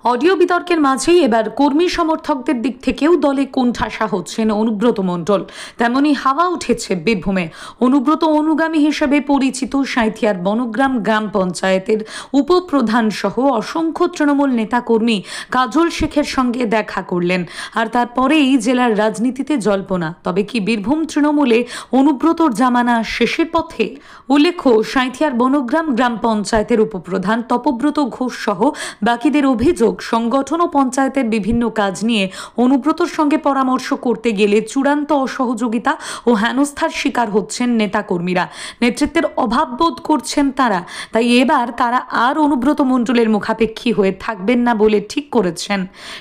Audio বিতর্কের মাঝেই এবার কর্মী সমর্থকদের দিক থেকেও দলে কোণঠাসা হচ্ছেন অনুব্রত মণ্ডল। তেমনি হাওয়া উঠেছে বীরভূমে। অনুব্রত অনুগামী হিসেবে পরিচিত সাঁইথিয়ার বনগ্রাম গ্রাম পঞ্চায়েতের উপপ্রধান সহ অসংখ্য তৃণমূল নেতাকর্মী কাজল শেখের সঙ্গে দেখা করলেন, আর তারপরেই জেলার রাজনীতিতে জল্পনা। তবে কি বীরভূম তৃণমূলে অনুব্রতর জামানা শেষের পথে? উল্লেখ্য, সাঁইথিয়ার বনগ্রাম গ্রাম পঞ্চায়েতের উপপ্রধান তপব্রত ঘোষ সহ বাকিদের অভিযোগ, সংগঠন ও পঞ্চায়েতের বিভিন্ন কাজ নিয়ে অনুব্রতর সঙ্গে পরামর্শ করতে গেলে চূড়ান্ত অসহযোগিতা ও হেনস্থার শিকার হচ্ছেন নেতাকর্মীরা। নেতৃত্বের অভাব বোধ করছেন তারা। তাই এবার তারা আর অনুব্রত মণ্ডলের মুখাপেক্ষী হয়ে থাকবেন না বলে ঠিক করেছেন।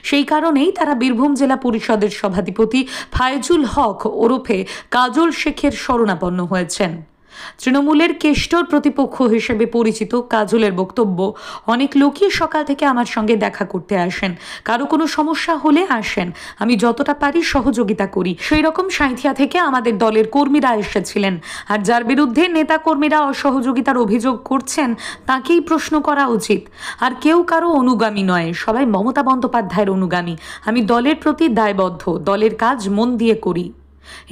সেই কারণেই তারা বীরভূম জেলা পরিষদের সভাধিপতি ফায়জুল হক ওরফে কাজল শেখের শরণাপন্ন হয়েছেন। তৃণমূলের কেষ্টর প্রতিপক্ষ হিসেবে পরিচিত কাজলের বক্তব্য, অনেক লোকই সকাল থেকে আমার সঙ্গে দেখা করতে আসেন, কারো কোনো সমস্যা হলে আসেন, আমি যতটা পারি সহযোগিতা করি। সেই রকম সাঁইথিয়া থেকে আমাদের দলের কর্মীরা এসেছিলেন, আর যার বিরুদ্ধে নেতা কর্মীরা অসহযোগিতার অভিযোগ করছেন তাকেই প্রশ্ন করা উচিত। আর কেউ কারো অনুগামী নয়, সবাই মমতা বন্দ্যোপাধ্যায়ের অনুগামী। আমি দলের প্রতি দায়বদ্ধ, দলের কাজ মন দিয়ে করি।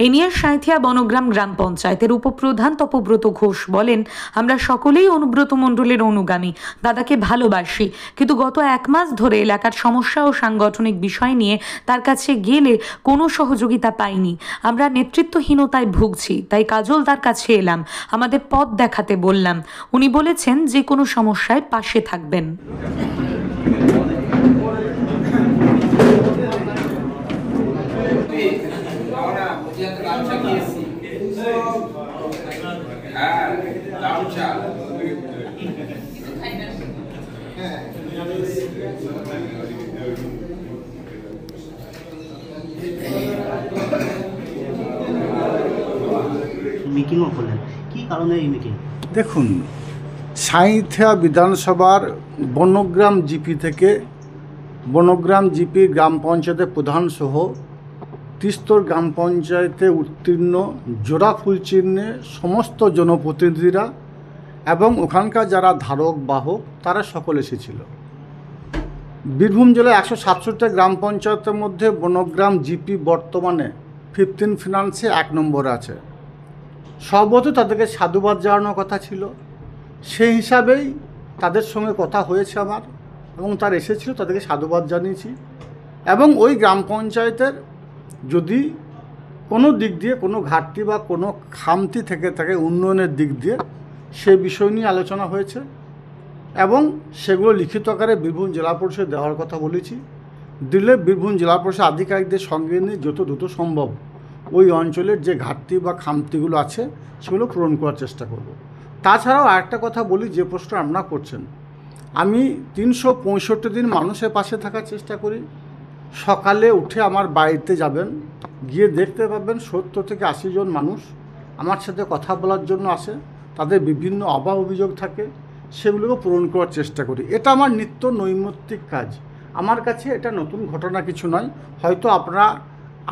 এ নিয়ে সাঁইথিয়া বনগ্রাম গ্রাম পঞ্চায়েতের উপপ্রধান তপব্রত ঘোষ বলেন, আমরা সকলেই অনুব্রত মণ্ডলের অনুগামী, দাদাকে ভালোবাসি, কিন্তু গত 1 মাস ধরে এলাকার সমস্যা ও সাংগঠনিক বিষয় নিয়ে তার কাছে গেলে কোনো সহযোগিতা পাইনি। আমরা নেতৃত্বহীনতায় ভুগছি, তাই কাজল তার কাছে এলাম, আমাদের পথ দেখাতে বললাম। উনি বলেছেন যে কোনো সমস্যায় পাশে থাকবেন। মিটিংও করলেন, কী কারণে এই মিটিং? দেখুন, সাঁইথিয়া বিধানসভার বনগ্রাম জিপি থেকে বনগ্রাম জিপি গ্রাম পঞ্চায়েতের প্রধান সহ তিস্তর গ্রাম পঞ্চায়েতে উত্তীর্ণ জোড়া ফুল চিহ্নে সমস্ত জনপ্রতিনিধিরা এবং ওখানকার যারা ধারক বাহক তারা সকল এসেছিল। বীরভূম জেলায় 167টা গ্রাম পঞ্চায়েতের মধ্যে বনগ্রাম জিপি বর্তমানে 15 ফিনান্সে 1 নম্বরে আছে। সর্বত তাদেরকে সাধুবাদ জানানোর কথা ছিল, সেই হিসাবেই তাদের সঙ্গে কথা হয়েছে আমার, এবং তারা এসেছিল, তাদেরকে সাধুবাদ জানিয়েছি। এবং ওই গ্রাম পঞ্চায়েতের যদি কোনো দিক দিয়ে কোনো ঘাটতি বা কোনো খামতি থেকে থাকে উন্নয়নের দিক দিয়ে, সে বিষয় নিয়ে আলোচনা হয়েছে এবং সেগুলো লিখিত আকারে বীরভূম জেলা পরিষদ দেওয়ার কথা বলেছি। দিলে বীরভূম জেলা পরিষদ আধিকারিকদের সঙ্গে নিয়ে যত দ্রুত সম্ভব ওই অঞ্চলের যে ঘাটতি বা খামতিগুলো আছে সেগুলো পূরণ করার চেষ্টা করব। তাছাড়াও আরেকটা কথা বলি, যে প্রশ্ন আপনারা করছেন, আমি 365 দিন মানুষের পাশে থাকার চেষ্টা করি। সকালে উঠে আমার বাড়িতে যাবেন, গিয়ে দেখতে পাবেন 70 থেকে 80 জন মানুষ আমার সাথে কথা বলার জন্য আসে। তাদের বিভিন্ন অভাব অভিযোগ থাকে, সেগুলোকে পূরণ করার চেষ্টা করি। এটা আমার নিত্য নৈমিত্তিক কাজ। আমার কাছে এটা নতুন ঘটনা কিছু নয়। হয়তো আপনারা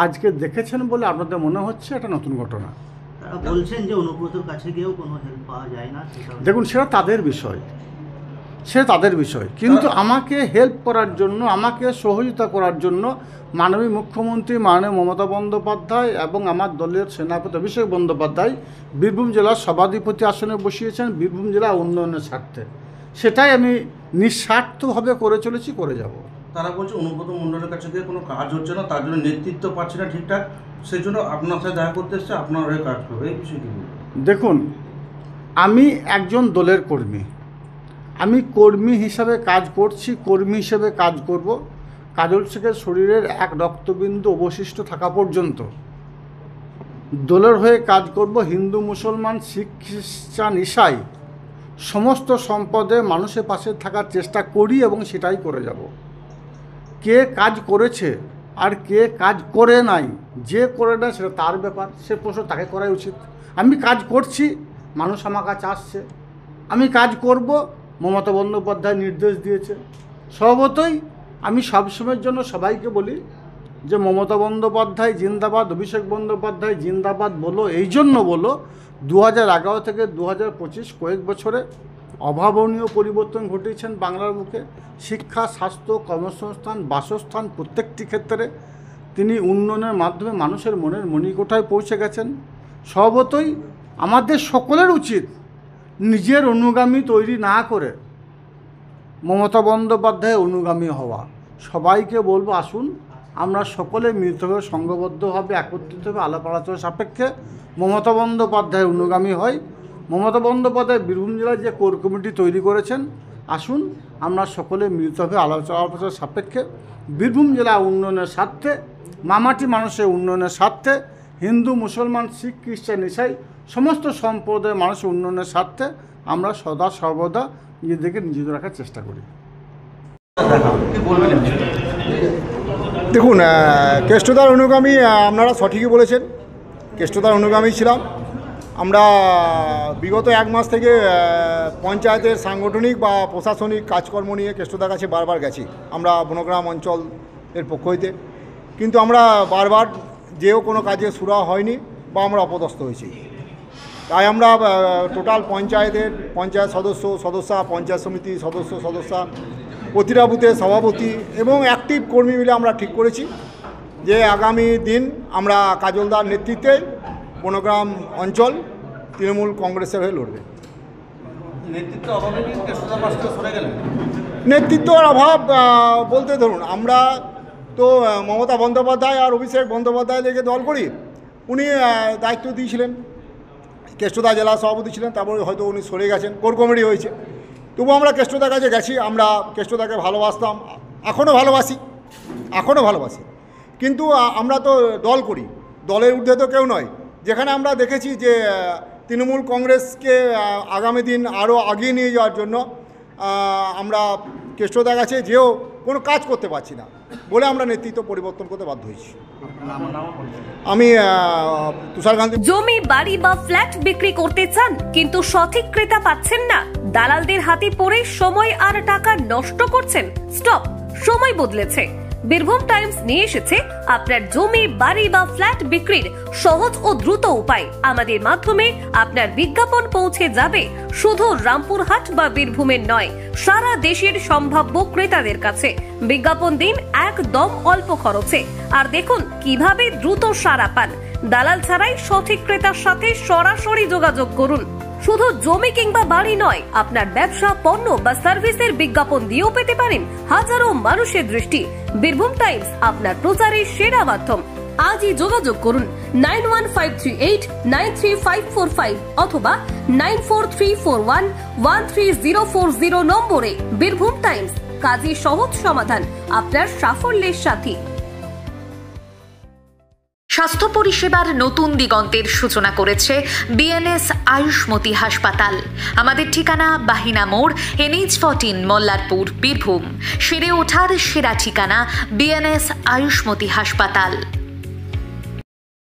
আজকে দেখেছেন বলে আপনাদের মনে হচ্ছে এটা নতুন ঘটনা। তারা বলছেন যে অনুব্রতর কাছে গিয়েও কোনো হেল্প পাওয়া যায় না। দেখুন, সেটা তাদের বিষয়, কিন্তু আমাকে হেল্প করার জন্য, আমাকে সহযোগিতা করার জন্য মাননীয় মুখ্যমন্ত্রী মাননীয় মমতা বন্দ্যোপাধ্যায় এবং আমার দলের সেনাপতি অভিষেক বন্দ্যোপাধ্যায় বীরভূম জেলার সভাধিপতি আসনে বসিয়েছেন বীরভূম জেলা উন্নয়নের স্বার্থে। সেটাই আমি নিঃস্বার্থভাবে করে চলেছি, করে যাব। তারা বলছে অনুব্রত মণ্ডলের কাছে গিয়ে কোনো কাজ হচ্ছে না, তার জন্য নেতৃত্ব পাচ্ছে না ঠিকঠাক, সেই জন্য আপনার সাথে দেখা করতে এসছে, আপনার হয়ে কাজ করবে। এই বিষয়টি দেখুন, আমি একজন দলের কর্মী, আমি কর্মী হিসাবে কাজ করছি, কর্মী হিসেবে কাজ করব। কাজল শেখের শরীরের 1 রক্তবিন্দু অবশিষ্ট থাকা পর্যন্ত দলের হয়ে কাজ করব। হিন্দু, মুসলমান, শিখ, খ্রিস্টান, ঈসাই সমস্ত সম্পদে মানুষের পাশে থাকার চেষ্টা করি এবং সেটাই করে যাব। কে কাজ করেছে আর কে কাজ করে নাই, যে করে না সেটা তার ব্যাপার, সে প্রশ্ন তাকে করাই উচিত। আমি কাজ করছি, মানুষ আমার কাছে আসছে, আমি কাজ করব। মমতা বন্দ্যোপাধ্যায় নির্দেশ দিয়েছে। স্বভাবতই আমি সবসময়ের জন্য সবাইকে বলি যে মমতা বন্দ্যোপাধ্যায় জিন্দাবাদ, অভিষেক বন্দ্যোপাধ্যায় জিন্দাবাদ বলো, এই জন্য বলো 2011 থেকে 2025 কয়েক বছরে অভাবনীয় পরিবর্তন ঘটিয়েছেন বাংলার বুকে। শিক্ষা, স্বাস্থ্য, কর্মসংস্থান, বাসস্থান প্রত্যেকটি ক্ষেত্রে তিনি উন্নয়নের মাধ্যমে মানুষের মনের মণিকোঠায় পৌঁছে গেছেন। স্বভাবতই আমাদের সকলের উচিত নিজের অনুগামী তৈরি না করে মমতা বন্দ্যোপাধ্যায়ের অনুগামী হওয়া। সবাইকে বলবো, আসুন আমরা সকলে মিলিতভাবে সংঘবদ্ধভাবে একত্রিতভাবে আলাপ আলোচনা সাপেক্ষে মমতা বন্দ্যোপাধ্যায়ের অনুগামী হয়। মমতা বন্দ্যোপাধ্যায় বীরভূম জেলায় যে কোর কমিটি তৈরি করেছেন, আসুন আমরা সকলে মিলিতভাবে আলোচনা সাপেক্ষে বীরভূম জেলা উন্নয়নের স্বার্থে, মামাটি মানুষের উন্নয়নের স্বার্থে, হিন্দু, মুসলমান, শিখ, খ্রিস্টান, ইসাই সমস্ত সম্প্রদায়ের মানুষের উন্নয়নের স্বার্থে আমরা সদা সর্বদা নিজেদেরকে নিয়োজিত রাখার চেষ্টা করি। কি বলবেন? দেখুন, কেষ্টদার অনুগামী আপনারা সঠিকই বলেছেন। কেষ্টদার অনুগামী ছিলাম আমরা। বিগত 1 মাস থেকে পঞ্চায়েতের সাংগঠনিক বা প্রশাসনিক কাজকর্ম নিয়ে কেষ্টদার কাছে বারবার গেছি আমরা বনগ্রাম অঞ্চলের পক্ষ হইতে, কিন্তু আমরা বারবার যেও কোনো কাজে সুরা হয়নি বা আমরা অপদস্থ হয়েছি। তাই আমরা টোটাল পঞ্চায়েত সদস্যা, পঞ্চায়েত সমিতি সদস্যা, প্রতিটা বুথের সভাপতি এবং অ্যাক্টিভ কর্মী মিলে আমরা ঠিক করেছি যে আগামী দিন আমরা কাজলদার নেতৃত্বে বনগ্রাম অঞ্চল তৃণমূল কংগ্রেসের হয়ে লড়বে। নেতৃত্বর অভাব বলতে ধরুন, আমরা তো মমতা বন্দ্যোপাধ্যায় আর অভিষেক বন্দ্যোপাধ্যায়কে দল করি। উনি দায়িত্ব দিয়েছিলেন, কেষ্টদা জেলা সভাপতি ছিলেন, তারপরে হয়তো উনি সরে গেছেন, কোর কমিটি হয়েছে। তবু আমরা কেষ্টদার কাছে গেছি, আমরা কেষ্টদাকে ভালোবাসতাম, এখনও ভালোবাসি। কিন্তু আমরা তো দল করি, দলের ঊর্ধ্বে তো কেউ নয়। যেখানে আমরা দেখেছি যে তৃণমূল কংগ্রেসকে আগামী দিন আরও এগিয়ে নিয়ে যাওয়ার জন্য আমরা কেষ্টদার কাছে যেও কোনো কাজ করতে পারছি না বলে আমরা নেতৃত্ব পরিবর্তন করতে বাধ্য হয়েছি। আমি তুষারকান্তি। জমি, বাড়ি বা ফ্ল্যাট বিক্রি করতে চান কিন্তু সঠিক ক্রেতা পাচ্ছেন না? দালালদের হাতে পড়ে সময় আর টাকা নষ্ট করছেন? স্টপ, সময় বদলেছে। বীরভূম টাইমস নিয়ে এসেছে আপনার জমি, বাড়ি বা ফ্ল্যাট বিক্রির সহজ ও দ্রুত উপায়। আমাদের মাধ্যমে আপনার বিজ্ঞাপন পৌঁছে যাবে শুধু রামপুরহাট বা বীরভূমের নয়, সারা দেশের সম্ভাব্য ক্রেতাদের কাছে। বিজ্ঞাপন দিন একদম অল্প খরচে, আর দেখুন কিভাবে দ্রুত সাড়া পান। দালাল ছাড়াই সঠিক ক্রেতার সাথে সরাসরি যোগাযোগ করুন। শুধু জমি কিংবা বাড়ি নয়, আপনার ব্যবসা, পণ্য বা সার্ভিসের বিজ্ঞাপন দিয়েও পেতে পারেন হাজারো মানুষের দৃষ্টি। বীরভূম টাইমস আপনার প্রচারের সেরা মাধ্যম। আজই যোগাযোগ করুন 9153893545 অথবা 9434113040 নম্বরে। বীরভূম টাইমস, কাজে সহজ সমাধান, আপনার সাফল্যের সাথী। স্বাস্থ্য পরিষেবার নতুন দিগন্তের সূচনা করেছে বিএনএস আয়ুষ্মতি হাসপাতাল। আমাদের ঠিকানা বাহিনা মোড়, NH14, মল্লারপুর, বীরভূম। সেরে ওঠার সেরা ঠিকানা বিএনএস আয়ুষ্মতি হাসপাতাল।